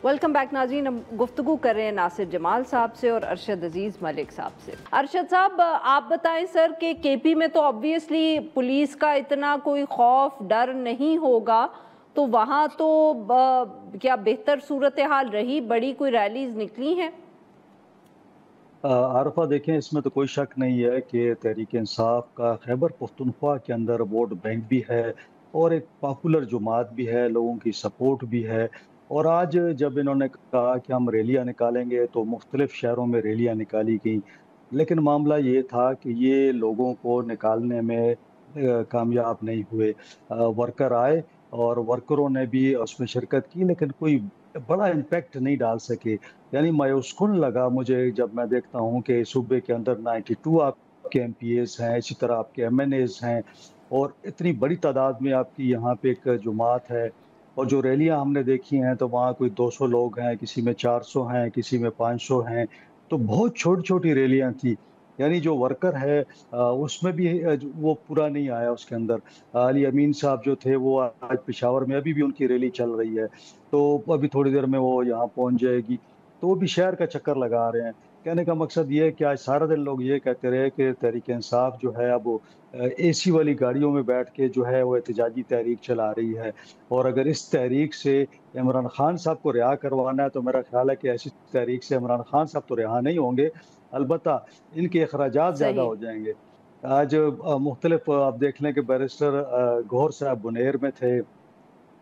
Welcome back नाज़रीन। हम गुफ्तगू कर रहे हैं नासिर जमाल साहब से और अरशद अजीज़ मलिक साहब से। अरशद साहब, आप बताएं सर कि केपी में तो ऑब्वियसली पुलिस का इतना कोई खौफ डर नहीं होगा, तो वहाँ तो क्या बेहतर सूरत हाल रही? बड़ी कोई रैलीज निकली हैं? आरफा देखें, इसमें तो कोई शक नहीं है कि तहरीक इंसाफ का खैबर पख्तूनख्वा के अंदर वोट बैंक भी है और एक पॉपुलर जमात भी है, लोगों की सपोर्ट भी है। और आज जब इन्होंने कहा कि हम रैलियां निकालेंगे तो मुख्तलिफ शहरों में रैलियां निकाली गई, लेकिन मामला ये था कि ये लोगों को निकालने में कामयाब नहीं हुए। वर्कर आए और वर्करों ने भी उसमें शिरकत की, लेकिन कोई बड़ा इम्पैक्ट नहीं डाल सके। यानी मायूसकुन लगा मुझे जब मैं देखता हूँ कि सूबे के अंदर 92 आपके एमपीएस हैं, इसी तरह आपके एमएनएस हैं, और इतनी बड़ी तादाद में आपकी यहाँ पे एक जमात है। और जो रैलियाँ हमने देखी हैं तो वहाँ कोई 200 लोग हैं, किसी में 400 हैं, किसी में 500 हैं। तो बहुत छोटी छोटी रैलियाँ थी। यानी जो वर्कर है उसमें भी वो पूरा नहीं आया उसके अंदर। अली अमीन साहब जो थे वो आज पेशावर में, अभी भी उनकी रैली चल रही है, तो अभी थोड़ी देर में वो यहाँ पहुंच जाएगी। तो वो भी शहर का चक्कर लगा रहे हैं। कहने का मकसद ये है कि आज सारा दिन लोग ये कहते रहे कि तहरीक इंसाफ जो है अब वो एसी वाली गाड़ियों में बैठ के जो है वो एहतजाजी तहरीक चला रही है। और अगर इस तहरीक से इमरान खान साहब को रिहा करवाना है तो मेरा ख्याल है कि ऐसी तहरीक से इमरान खान साहब तो रिहा नहीं होंगे, अलबत्ता इनके अखराजात ज़्यादा सही। हो जाएंगे। आज मुख्तलिफ आप देख लें कि बैरिस्टर गौहर साहब बुनेर में थे,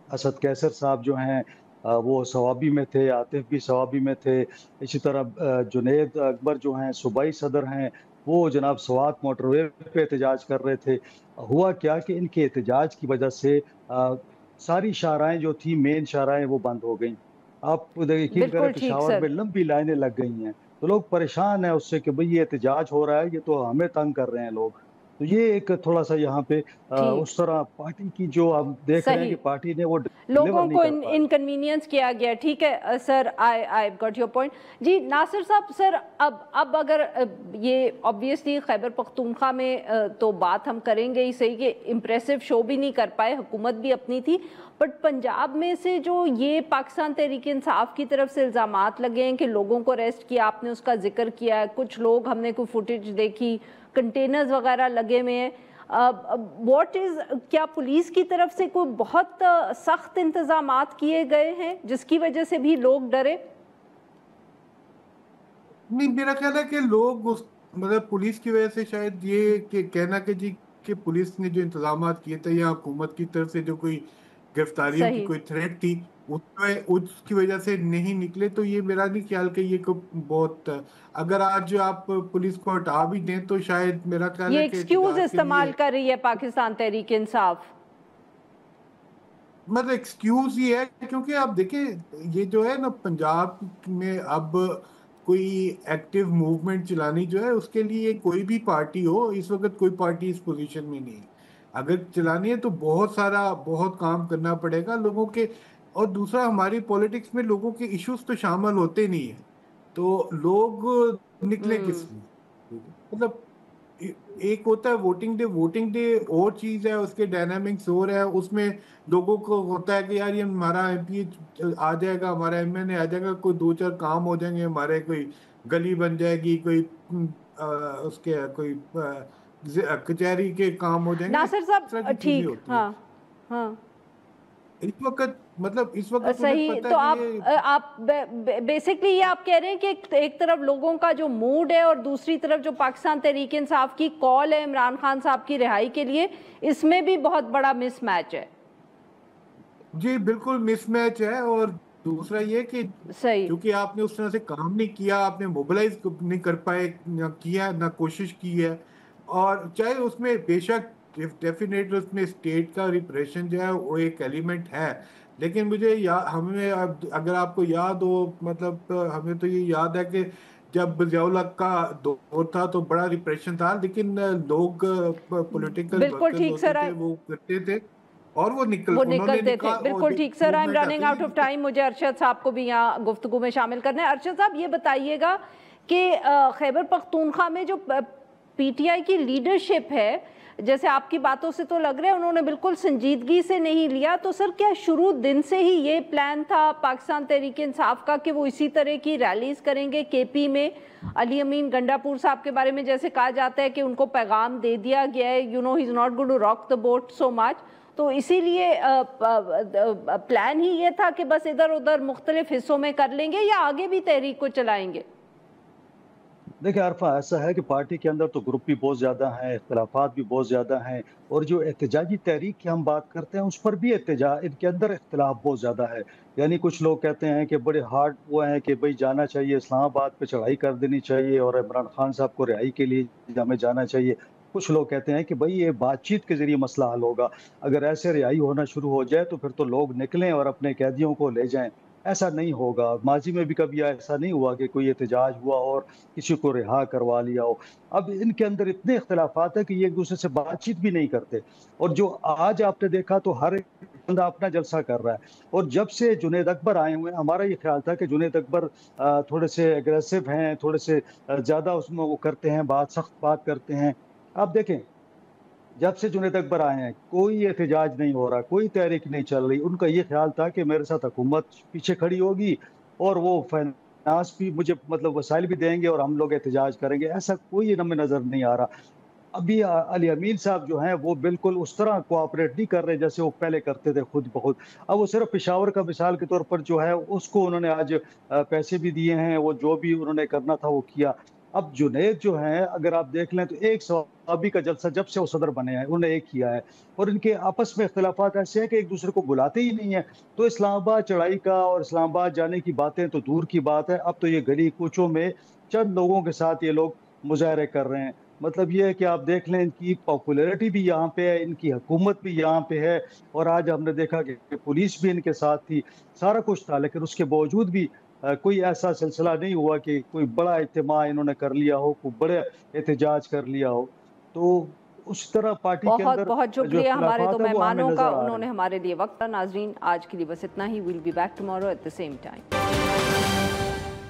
असद कैसर साहब जो हैं वो सवाबी में थे, आतिफ भी सवाबी में थे, इसी तरह जुनैद अकबर जो हैं सूबाई सदर हैं, वो जनाब स्वात मोटरवे पे एहतजाज कर रहे थे। हुआ क्या कि इनके एहतजाज की वजह से सारी शाहराएँ जो थी, मेन शाहराएँ वो बंद हो गईं। आप यकीन करें बिल्कुल ठीक पेशावर सर। में लंबी लाइनें लग गई हैं, तो लोग परेशान हैं उससे कि भई ये एहतजाज हो रहा है, ये तो हमें तंग कर रहे हैं लोग। तो ये एक थोड़ा-सा यहाँ पे ठीक। उस तरह पार्टी की जो आप देख रहे हैं कि सही। पार्टी ने वो डिलीवर लोगों नहीं को कर पा रही। इनकन्वीनियंस किया गया। ठीक है sir, I got your point. जी नासिर साहब, सर अब अगर ये ऑब्वियसली खैबर पख्तूनख्वा में तो बात हम करेंगे ही सही कि इम्प्रेसिव शो भी नहीं कर पाए, हुकूमत भी अपनी थी, बट पंजाब में से जो ये पाकिस्तान तहरीक इंसाफ की तरफ से इल्ज़ामात लगे हैं कि लोगों को अरेस्ट किया, आपने उसका जिक्र किया है, कुछ लोग हमने कोई फुटेज देखी, कंटेनर्स वगैरह लगे हुए हैं, क्या पुलिस की तरफ से कोई बहुत सख्त इंतजामात किए गए हैं जिसकी वजह से भी लोग डरे? नहीं, मेरा ख्याल है कि लोग उस मतलब पुलिस की वजह से शायद ये कि कहना कि जी कि पुलिस ने जो इंतजामात किए थे या हुकूमत की तरफ से जो कोई गिरफ्तारियों की सही। कोई थ्रेट थी उसमें उसकी वजह से नहीं निकले, तो ये मेरा नहीं ख्याल कि ये को बहुत अगर आज आप पुलिस को हटा भी दें तो शायद मेरा ख्याल ये है कि एक्सक्यूज एहतजाज के इस्तेमाल लिए कर रही है पाकिस्तान तहरीक इंसाफ। मतलब एक्सक्यूज ही है, क्योंकि आप देखें ये जो है ना पंजाब में अब कोई एक्टिव मूवमेंट चलानी जो है उसके लिए कोई भी पार्टी हो, इस वक्त कोई पार्टी इस पोजीशन में नहीं है। अगर चलानी है तो बहुत काम करना पड़ेगा लोगों के। और दूसरा, हमारी पॉलिटिक्स में लोगों के इश्यूज तो शामिल होते नहीं है, तो लोग निकले किस लिए? मतलब एक होता है वोटिंग डे और चीज है, उसके डायनामिक्स और है, उसमें लोगों को होता है कि यार ये हमारा एमपी आ जाएगा, हमारा एमएनए आ जाएगा, कोई दो चार काम हो जाएंगे हमारे, कोई गली बन जाएगी, कोई उसके कोई कचहरी के काम हो जाएंगे, इस नासिर तरह साहब की चीजें ठीक, होती है। हाँ हाँ इस वक्त तुम्हें सही। पता तो है कि ये आप बेसिकली ये आप कह रहे हैं कि एक तरफ लोगों का जो मूड है और दूसरी तरफ जो पाकिस्तान तहरीक इंसाफ की कॉल है इमरान खान साहब की रिहाई के लिए, इसमें भी बहुत बड़ा मिसमैच है। जी बिल्कुल मिसमैच है। और दूसरा ये कि सही। क्योंकि आपने उस तरह से काम नहीं किया, आपने मोबिलाइज नहीं कर पाए, ना किया ना कोशिश की है। और चाहे उसमें बेशक डेफिनेटली उसमें स्टेट का रिप्रेशन जो है वो एक एलिमेंट है, लेकिन मुझे हमें अगर आपको याद हो, मतलब हमें तो ये याद है कि जब ज़ियाउल हक का दौर था तो बड़ा रिप्रेशन था, लेकिन लोग पॉलिटिकल बिल्कुल वर्कर्स ठीक होते सर। थे वो करते थे और वो उन्होंने निकलते थे, निकाल और बिल्कुल ठीक sir. I am movement running आती आउट ऑफ थी। टाइम, मुझे अरशद साहब को भी यहाँ गुफ्तगू में शामिल करना है। अरशद साहब ये बताइएगा कि खैबर पख्तूनख्वा में जो पीटीआई की लीडरशिप है, जैसे आपकी बातों से तो लग रहा है उन्होंने बिल्कुल संजीदगी से नहीं लिया, तो सर क्या शुरू दिन से ही ये प्लान था पाकिस्तान तहरीक इंसाफ का कि वो इसी तरह की रैलीज करेंगे केपी में? अली अमीन गंडापुर साहब के बारे में जैसे कहा जाता है कि उनको पैगाम दे दिया गया है, you know he is not going to rock the boat so much, तो इसीलिए प्लान ही ये था कि बस इधर उधर मुख्तलिफ हिस्सों में कर लेंगे, या आगे भी तहरीक को चलाएंगे? देखिए आरफा, ऐसा है कि पार्टी के अंदर तो ग्रुप भी बहुत ज़्यादा हैं, इख्तिलाफात भी बहुत ज़्यादा हैं, और जो एहतजाजी तहरीक की हम बात करते हैं उस पर भी इनके अंदर इख्तिलाफ बहुत ज़्यादा है। यानी कुछ लोग कहते हैं कि बड़े हार्ड वो हैं कि भाई जाना चाहिए, इस्लामाबाद पे चढ़ाई कर देनी चाहिए और इमरान खान साहब को रिहाई के लिए हमें जाना चाहिए। कुछ लोग कहते हैं कि भाई ये बातचीत के ज़रिए मसला हल होगा, अगर ऐसे रिहाई होना शुरू हो जाए तो फिर तो लोग निकलें और अपने कैदियों को ले जाएँ। ऐसा नहीं होगा, माजी में भी कभी ऐसा नहीं हुआ कि कोई एहतजाज हुआ और किसी को रिहा करवा लिया हो। अब इनके अंदर इतने इख्तिलाफात है कि ये एक दूसरे से बातचीत भी नहीं करते, और जो आज आपने देखा तो हर एक बंदा अपना जलसा कर रहा है। और जब से जुनैद अकबर आए हुए हैं, हमारा ये ख्याल था कि जुनैद अकबर थोड़े से एग्रेसिव हैं, थोड़े से ज़्यादा उसमें वो करते हैं, सख्त बात करते हैं। आप देखें, जब से जुनैद अकबर आए हैं कोई एहतजाज नहीं हो रहा, कोई तहरीक नहीं चल रही। उनका ये ख्याल था कि मेरे साथ हुकूमत पीछे खड़ी होगी और वो फाइनेंस भी मुझे मतलब वसाइल भी देंगे और हम लोग एहतजाज करेंगे। ऐसा कोई हमें नज़र नहीं आ रहा। अभी अली अमीन साहब जो हैं वो बिल्कुल उस तरह कोऑपरेट नहीं कर रहे जैसे वो पहले करते थे खुद ब खुद। अब वो सिर्फ पेशावर का मिसाल के तौर पर जो है उसको उन्होंने आज पैसे भी दिए हैं, वो जो भी उन्होंने करना था वो किया। अब जुनैद जो हैं अगर आप देख लें तो एक सवाबी का जलसा जब से वो सदर बने हैं उन्होंने एक किया है, और इनके आपस में इख्तिलाफात ऐसे हैं कि एक दूसरे को बुलाते ही नहीं है। तो इस्लामाबाद चढ़ाई का और इस्लामाबाद जाने की बातें तो दूर की बात है, अब तो ये गली कूचों में चंद लोगों के साथ ये लोग मुजाहरे कर रहे हैं। मतलब ये है कि आप देख लें इनकी पॉपुलैरिटी भी यहाँ पे है, इनकी हुकूमत भी यहाँ पे है, और आज हमने देखा कि पुलिस भी इनके साथ थी, सारा कुछ था, लेकिन उसके बावजूद भी कोई ऐसा सिलसिला नहीं हुआ कि कोई बड़ा इज्तिमा इन्होंने कर लिया हो, कोई बड़े एहतजाज कर लिया हो। तो उस तरह पार्टी के बहुत अंदर बहुत जो शुक्रिया हमारे इख्तिलाफात दो है वो हमें मेहमानों नजर का, आ रहे हैं। उन्होंने हमारे लिए वक्त। नाजरीन आज के लिए बस इतना ही। Will be back tomorrow at the same time.